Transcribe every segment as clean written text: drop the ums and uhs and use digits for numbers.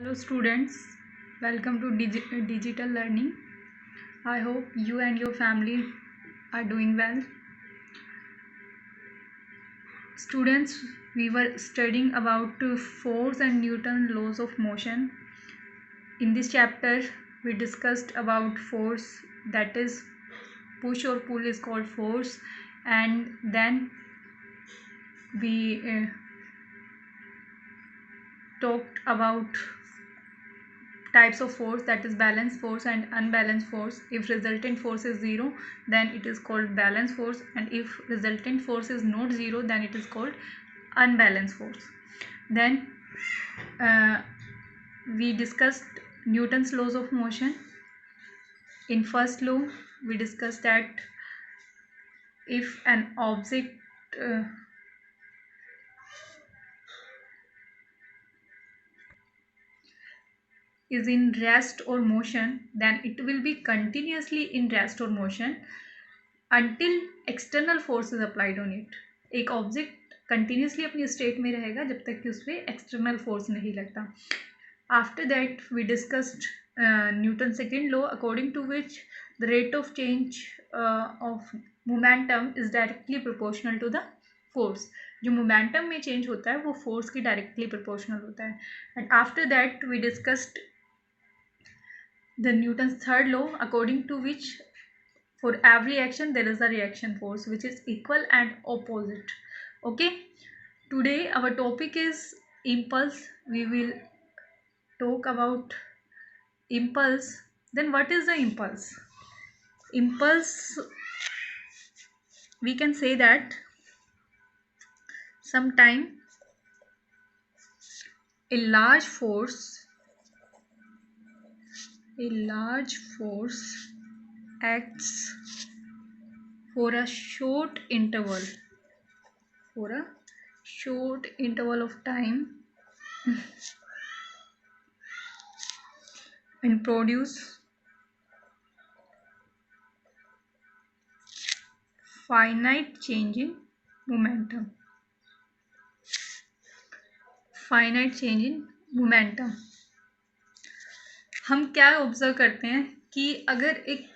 Hello students, welcome to digital learning. I hope you and your family are doing well. Students, we were studying about force and Newton's laws of motion. In this chapter, we discussed about force, that is push or pull is called force, and then we talked about types of force, that is balanced force and unbalanced force. If resultant force is 0, then it is called balanced force, and if resultant force is not 0, then it is called unbalanced force. Then we discussed Newton's laws of motion. In first law, we discussed that if an object is in rest or motion, then it will be continuously in rest or motion until external force is applied on it. एक object continuously अपनी state में रहेगा जब तक कि उस पर external force नहीं लगता. After that we discussed Newton second law, according to which the rate of change of momentum is directly proportional to the force. जो मोमेंटम में चेंज होता है वो फोर्स की डायरेक्टली प्रोपोर्शनल होता है. And after that we discussed the Newton's third law, according to which for every action there is a reaction force which is equal and opposite. Okay, today our topic is impulse. We will talk about impulse. Then what is the impulse? Impulse, we can say that sometime a large force acts for a short interval of time and produce finite change in momentum. हम क्या observe करते हैं कि अगर एक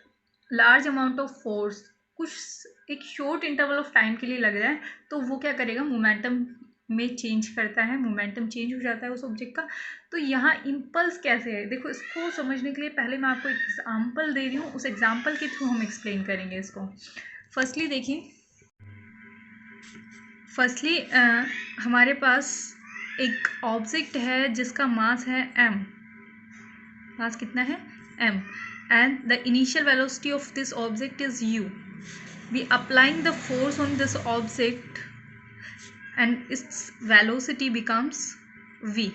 large amount of force कुछ एक short interval of time के लिए लग रहा है तो वो क्या करेगा, मोमेंटम में चेंज करता है, मोमेंटम चेंज हो जाता है उस ऑब्जेक्ट का. तो यहाँ इम्पल्स कैसे है, देखो इसको समझने के लिए पहले मैं आपको एग्जाम्पल दे रही हूँ, उस एग्जाम्पल के थ्रू हम एक्सप्लेन करेंगे इसको. फर्स्टली देखिए, हमारे पास एक ऑब्जेक्ट है जिसका मास है m. मास कितना है, m, and the initial velocity of this object is u. We applying the force on this object and its velocity becomes v.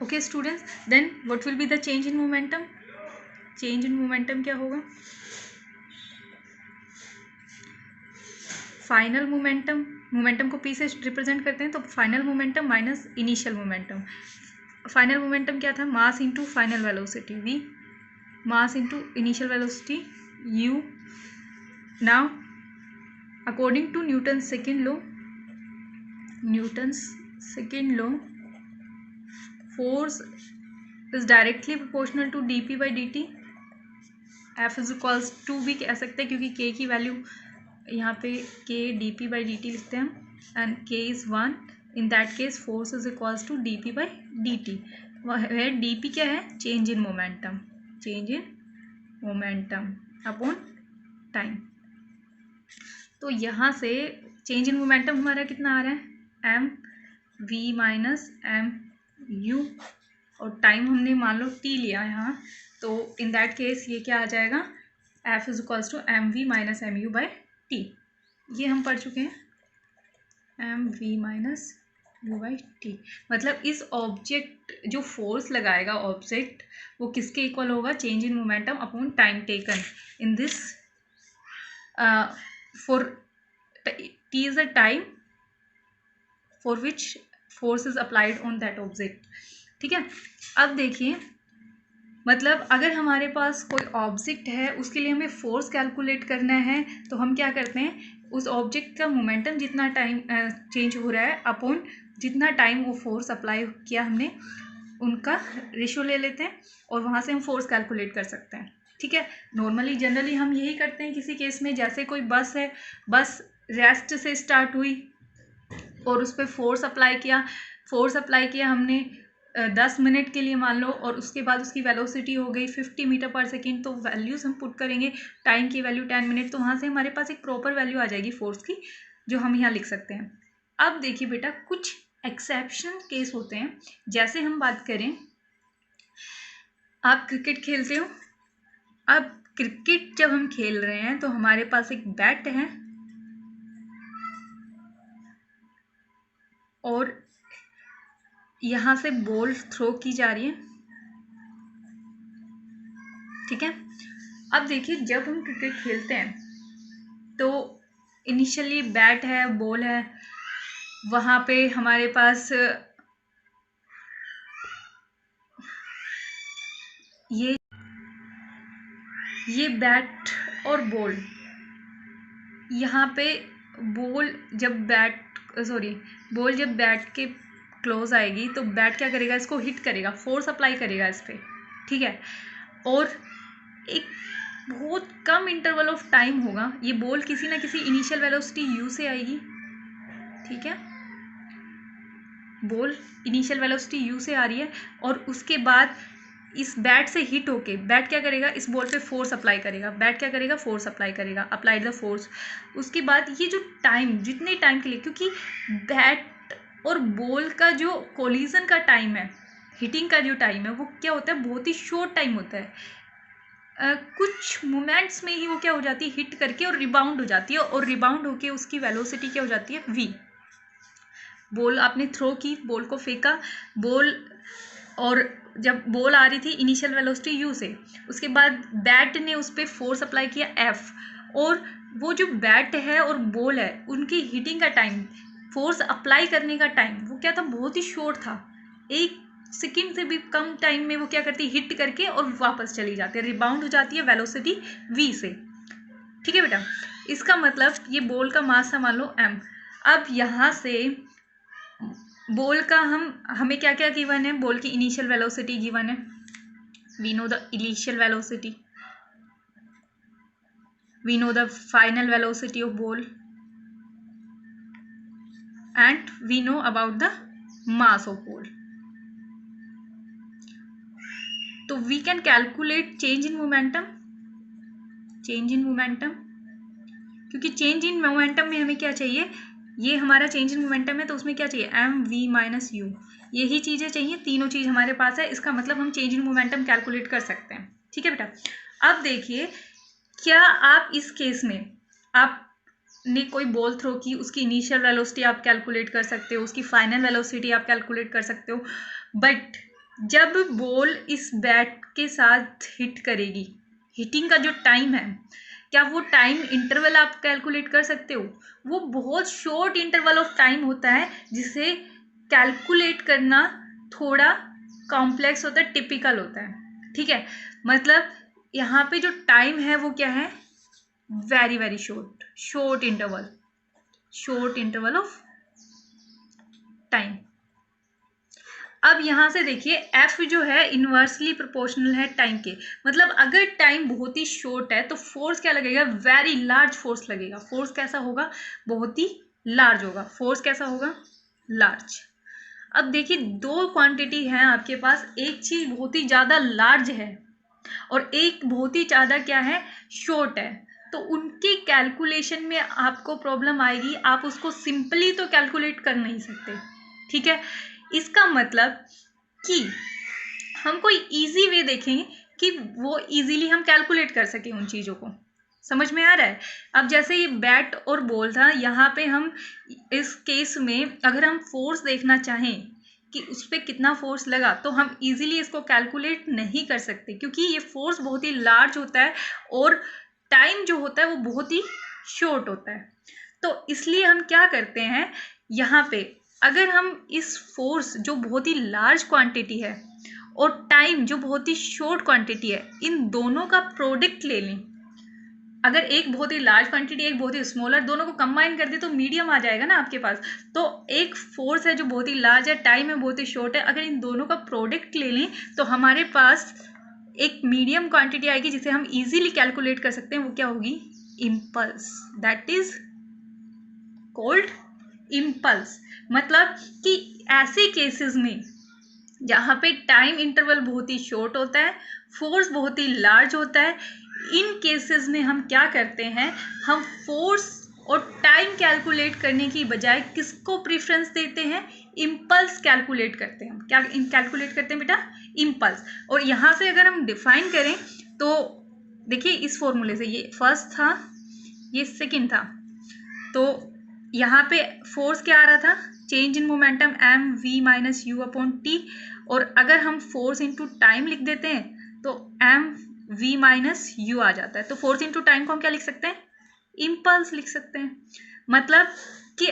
Okay students, then what will be the change in momentum? Change in momentum क्या होगा, final momentum को p से represent करते हैं, तो final momentum minus initial momentum. Final momentum क्या था, mass into final velocity v, mass into initial velocity u. Now according to Newton's second law, force is directly proportional to dp by dt. F is equals to भी कह सकते हैं क्योंकि k की value यहाँ पे k dp by dt लिखते हैं, and k is 1. In that case force is equals to dp by dt. where dp क्या है, change in momentum upon time. तो यहाँ से चेंज इन मोमेंटम हमारा कितना आ रहा है, m v minus m u, और टाइम हमने मान लो t लिया यहाँ, तो इन दैट केस ये क्या आ जाएगा, f is equals to M V minus M U by T. ये हम पढ़ चुके हैं, M V minus U by T. मतलब इस ऑब्जेक्ट जो फोर्स लगाएगा ऑब्जेक्ट, वो किसके इक्वल होगा, change in momentum upon time taken in this, for T is a time for which force is applied on that object. ठीक है, अब देखिए, मतलब अगर हमारे पास कोई ऑब्जेक्ट है उसके लिए हमें फोर्स कैलकुलेट करना है, तो हम क्या करते हैं, उस ऑब्जेक्ट का मोमेंटम जितना टाइम चेंज हो रहा है अपॉन जितना टाइम वो फोर्स अप्लाई किया हमने उनका रेशियो ले लेते हैं और वहाँ से हम फोर्स कैलकुलेट कर सकते हैं। ठीक है, नॉर्मली जनरली हम यही करते हैं किसी केस में, जैसे कोई बस है, बस रेस्ट से स्टार्ट हुई और उस पर फोर्स अप्लाई किया हमने 10 मिनट के लिए मान लो, और उसके बाद उसकी वेलोसिटी हो गई 50 मीटर पर सेकेंड, तो वैल्यूज़ हम पुट करेंगे, टाइम की वैल्यू 10 मिनट, तो वहाँ से हमारे पास एक प्रॉपर वैल्यू आ जाएगी फोर्स की, जो हम यहाँ लिख सकते हैं। अब देखिए बेटा, कुछ एक्सेप्शन केस होते हैं। जैसे हम बात करें, आप क्रिकेट खेलते हो। अब क्रिकेट जब हम खेल रहे हैं तो हमारे पास एक बैट है और यहाँ से बॉल थ्रो की जा रही है। ठीक है, अब देखिए, जब हम क्रिकेट खेलते हैं तो इनिशियली बैट है, बॉल है, वहाँ पे हमारे पास ये बैट और बॉल, यहाँ पे बॉल जब बैट के क्लोज आएगी तो बैट क्या करेगा, इसको हिट करेगा, फोर्स अप्लाई करेगा इस पर। ठीक है, और एक बहुत कम इंटरवल ऑफ टाइम होगा, ये बॉल किसी ना किसी इनिशियल वेलोसिटी u से आएगी। ठीक है, बॉल इनिशियल वेलोसिटी u से आ रही है और उसके बाद इस बैट से हिट होके बैट क्या करेगा, इस बॉल पे फोर्स अप्लाई करेगा, बैट क्या करेगा, फोर्स अप्लाई करेगा, अप्लाइड द फोर्स। उसके बाद ये जो टाइम, जितने टाइम के लिए, क्योंकि बैट और बॉल का जो कोलिजन का टाइम है, हिटिंग का जो टाइम है, वो क्या होता है, बहुत ही शॉर्ट टाइम होता है। कुछ मोमेंट्स में ही वो क्या हो जाती है, हिट करके और रिबाउंड हो जाती है, और रिबाउंड होके उसकी वेलोसिटी क्या हो जाती है, v। बॉल आपने थ्रो की, बॉल को फेंका, बॉल, और जब बॉल आ रही थी इनिशियल वेलोसिटी u से, उसके बाद बैट ने उस पर फोर्स अप्लाई किया f, और वो जो बैट है और बॉल है उनकी हिटिंग का टाइम, फोर्स अप्लाई करने का टाइम, वो क्या था, बहुत ही शॉर्ट था। 1 सेकेंड से भी कम टाइम में वो क्या करती है, हिट करके और वापस चली जाती है, रिबाउंड हो जाती है वेलोसिटी v से। ठीक है बेटा, इसका मतलब ये बॉल का मास है मान लो m। अब यहाँ से बॉल का हमें क्या क्या गिवन है, बॉल की इनिशियल वेलोसिटी गिवन है, we know the initial velocity, we know the final velocity of ball, and we know about the mass of ball. तो we can calculate change in momentum, क्योंकि change in momentum में हमें क्या चाहिए, ये हमारा change in momentum है, तो उसमें क्या चाहिए, एम वी माइनस यू, यही चीज़ें चाहिए, तीनों चीज़ हमारे पास है। इसका मतलब हम चेंज इन मोमेंटम कैलकुलेट कर सकते हैं। ठीक है बेटा, अब देखिए, क्या आप इस केस में आपने कोई बॉल थ्रो की, उसकी इनिशियल वेलोसिटी आप कैलकुलेट कर सकते हो, उसकी फाइनल वेलोसिटी आप कैलकुलेट कर सकते हो, बट जब बॉल इस बैट के साथ हिट करेगी, हिटिंग का जो टाइम है, क्या वो टाइम इंटरवल आप कैलकुलेट कर सकते हो? वो बहुत शॉर्ट इंटरवल ऑफ टाइम होता है, जिसे कैलकुलेट करना थोड़ा कॉम्प्लेक्स होता है, टिपिकल होता है। ठीक है, मतलब यहाँ पे जो टाइम है वो क्या है, very very short interval of time. अब यहाँ से देखिए, f जो है इन्वर्सली प्रोपोर्शनल है टाइम के, मतलब अगर टाइम बहुत ही शॉर्ट है तो फोर्स क्या लगेगा, वेरी लार्ज फोर्स लगेगा। फोर्स कैसा होगा, बहुत ही लार्ज होगा। फोर्स कैसा होगा, लार्ज। अब देखिए, 2 क्वांटिटी हैं आपके पास, एक चीज बहुत ही ज़्यादा लार्ज है और एक बहुत ही ज़्यादा क्या है, शॉर्ट है, तो उनके कैलकुलेशन में आपको प्रॉब्लम आएगी, आप उसको सिंपली तो कैलकुलेट कर नहीं सकते। ठीक है, इसका मतलब कि हम कोई इजी वे देखेंगे कि वो इजीली हम कैलकुलेट कर सकें उन चीज़ों को। समझ में आ रहा है? अब जैसे ये बैट और बॉल था, यहाँ पे हम इस केस में अगर हम फोर्स देखना चाहें कि उस पर कितना फोर्स लगा, तो हम इजीली इसको कैलकुलेट नहीं कर सकते, क्योंकि ये फोर्स बहुत ही लार्ज होता है और टाइम जो होता है वो बहुत ही शॉर्ट होता है। तो इसलिए हम क्या करते हैं, यहाँ पे अगर हम इस फोर्स जो बहुत ही लार्ज क्वांटिटी है और टाइम जो बहुत ही शॉर्ट क्वांटिटी है, इन दोनों का प्रोडक्ट ले लें, अगर एक बहुत ही लार्ज क्वांटिटी एक बहुत ही स्मॉलर, दोनों को कंबाइन कर दे तो मीडियम आ जाएगा ना आपके पास। तो एक फोर्स है जो बहुत ही लार्ज है, टाइम है बहुत ही शॉर्ट है, अगर इन दोनों का प्रोडक्ट ले लें तो हमारे पास एक मीडियम क्वांटिटी आएगी जिसे हम इजीली कैलकुलेट कर सकते हैं। वो क्या होगी? Impulse. That is called impulse. मतलब कि ऐसे केसेस में जहाँ पे टाइम इंटरवल बहुत ही शॉर्ट होता है, फोर्स बहुत ही लार्ज होता है, इन केसेस में हम क्या करते हैं, हम फोर्स और टाइम कैलकुलेट करने की बजाय किसको प्रेफरेंस देते हैं? इम्पल्स कैलकुलेट करते हैं। क्या कैलकुलेट करते हैं बेटा? इम्पल्स। और यहाँ से अगर हम डिफाइन करें तो देखिए इस फॉर्मूले से, ये फर्स्ट था, ये सेकंड था, तो यहाँ पे फोर्स क्या आ रहा था? Change in momentum M V minus U upon T. और अगर हम फोर्स इंटू टाइम लिख देते हैं तो एम वी माइनस यू आ जाता है। तो फोर्स इंटू टाइम को हम क्या लिख सकते हैं? इम्पल्स लिख सकते हैं। मतलब कि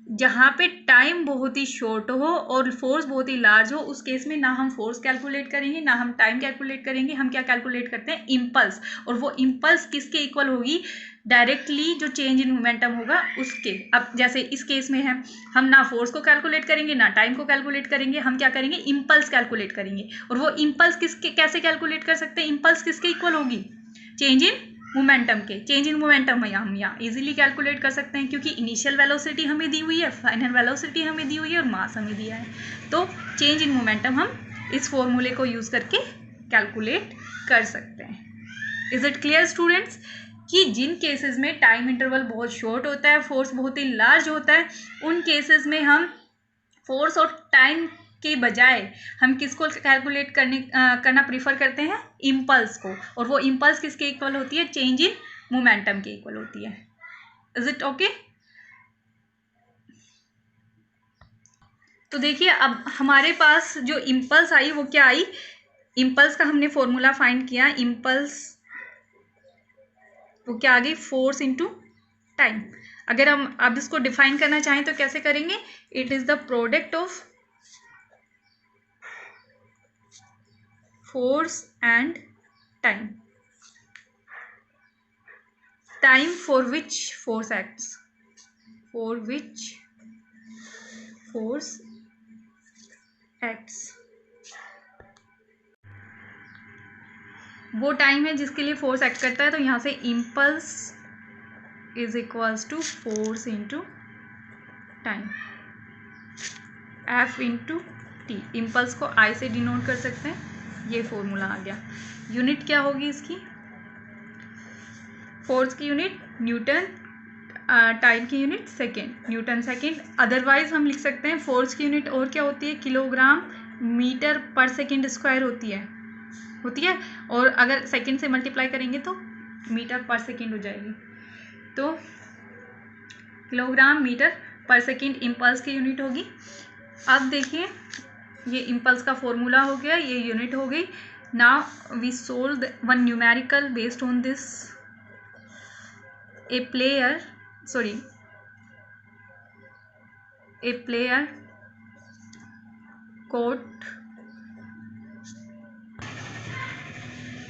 जहाँ पे टाइम बहुत ही शॉर्ट हो और फोर्स बहुत ही लार्ज हो, उस केस में ना हम फोर्स कैलकुलेट करेंगे ना हम टाइम कैलकुलेट करेंगे, हम क्या कैलकुलेट करते हैं? इम्पल्स। और वो इम्पल्स किसके इक्वल होगी? डायरेक्टली जो चेंज इन मोमेंटम होगा उसके। अब जैसे इस केस में है, हम ना फोर्स को कैलकुलेट करेंगे ना टाइम को कैलकुलेट करेंगे, हम क्या करेंगे? इम्पल्स कैलकुलेट करेंगे। और वो इम्पल्स किसके कैसे कैलकुलेट कर सकते हैं? इम्पल्स किसके इक्वल होगी? चेंज इन मोमेंटम के। चेंज इन मोमेंटम हम यहाँ इजीली कैलकुलेट कर सकते हैं क्योंकि इनिशियल वेलोसिटी हमें दी हुई है, फाइनल वेलोसिटी हमें दी हुई है और मास हमें दिया है। तो चेंज इन मोमेंटम हम इस फॉर्मूले को यूज करके कैलकुलेट कर सकते हैं। इज इट क्लियर स्टूडेंट्स कि जिन केसेस में टाइम इंटरवल बहुत शॉर्ट होता है, फोर्स बहुत ही लार्ज होता है, उन केसेस में हम फोर्स और टाइम के बजाय हम किसको कैलकुलेट करना प्रीफर करते हैं? इम्पल्स को। और वो इम्पल्स किसके इक्वल होती है? चेंज इन मोमेंटम के इक्वल होती है। Is it okay? तो देखिए अब हमारे पास जो इम्पल्स आई वो क्या आई? इम्पल्स का हमने फॉर्मूला फाइंड किया। इम्पल्स वो क्या आ गई? Force into time. अगर हम अब इसको डिफाइन करना चाहें तो कैसे करेंगे? It is the product of force and time for which force acts, for which force acts। वो टाइम है जिसके लिए फोर्स एक्ट करता है। तो यहाँ से impulse is equals to force into time, F into T. Impulse को आई से डिनोट कर सकते हैं, ये फॉर्मूला आ गया। यूनिट क्या होगी इसकी? फोर्स की यूनिट न्यूटन, टाइम की unit second, Newton second. Otherwise हम लिख सकते हैं फोर्स की यूनिट और क्या होती है? Kilogram metre per second square होती है। और अगर सेकेंड से मल्टीप्लाई करेंगे तो मीटर पर सेकेंड हो जाएगी। तो kilogram metre per second impulse की यूनिट होगी। अब देखिए ये इम्पल्स का फॉर्मूला हो गया, ये यूनिट हो गई। Now we solve one numerical based on this. A player caught,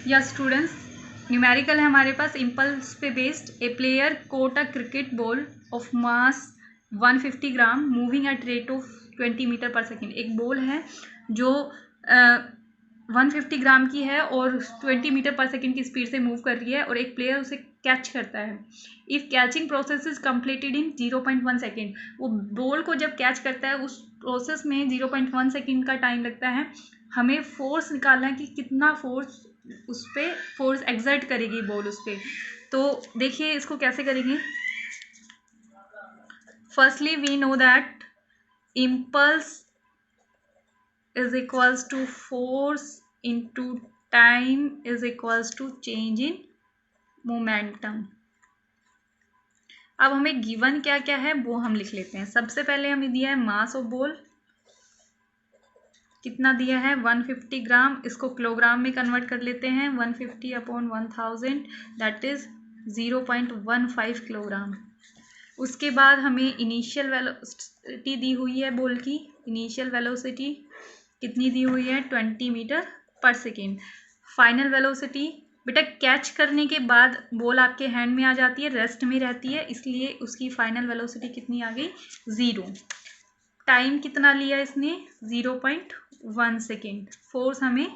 या स्टूडेंट्स न्यूमेरिकल है हमारे पास इम्पल्स पे based. A player caught a cricket ball of mass 150 gram moving at rate of 20 meter per second. एक ball है जो 150 ग्राम की है और 20 मीटर पर सेकेंड की स्पीड से मूव कर रही है और एक प्लेयर उसे कैच करता है। If catching process is completed in 0.1 second, वो बॉल को जब कैच करता है उस प्रोसेस में 0.1 सेकेंड का टाइम लगता है। हमें फोर्स निकालना है कि कितना फोर्स उस पर फोर्स एक्सर्ट करेगी बॉल उस पर। तो देखिए इसको कैसे करेंगे। Firstly we know that impulse is equals to force into time is equals to change in momentum। अब हमें गिवन क्या क्या है वो हम लिख लेते हैं। सबसे पहले हमें दिया है मास ऑफ बॉल, कितना दिया है? 150 ग्राम। इसको किलोग्राम में कन्वर्ट कर लेते हैं। 150 अपॉन 1000 दैट इज 0.15 किलोग्राम। उसके बाद हमें इनिशियल वेलोसिटी दी हुई है बॉल की। इनिशियल वेलोसिटी कितनी दी हुई है? 20 meter per second. Final velocity बेटा कैच करने के बाद बॉल आपके हैंड में आ जाती है, रेस्ट में रहती है, इसलिए उसकी फाइनल वेलोसिटी कितनी आ गई, 0। टाइम कितना लिया इसने, 0.1 सेकेंड। फोर्स हमें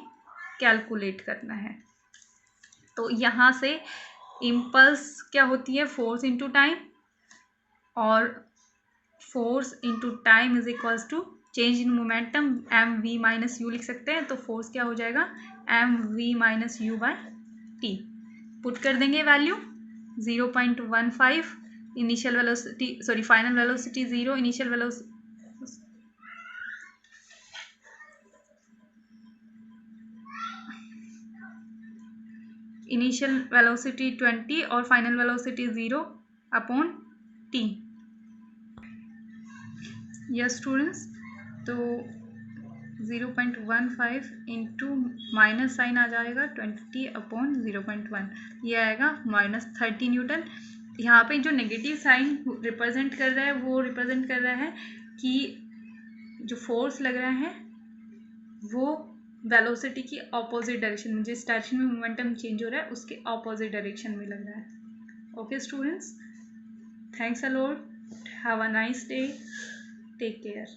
कैलकुलेट करना है। तो यहाँ से इम्पल्स क्या होती है, फोर्स इंटू टाइम, और force into time is equals to change in momentum M V minus U लिख सकते हैं। तो फोर्स क्या हो जाएगा, M V minus U by T. Put कर देंगे value 0.15, initial velocity sorry final velocity 0, initial velocity 20 और final velocity 0 upon T. Yes students, तो 0.15 इंटू माइनस साइन आ जाएगा 20 अपॉन 0.1, ये आएगा -30 न्यूटन। यहाँ पे जो नेगेटिव साइन रिप्रेजेंट कर रहा है वो रिप्रेजेंट कर रहा है कि जो फोर्स लग रहा है वो वेलोसिटी की ऑपोजिट डायरेक्शन में, जिस डायरेक्शन में मोमेंटम चेंज हो रहा है उसके ऑपोजिट डायरेक्शन में लग रहा है। Okay students, thanks a lot, have a nice day, take care.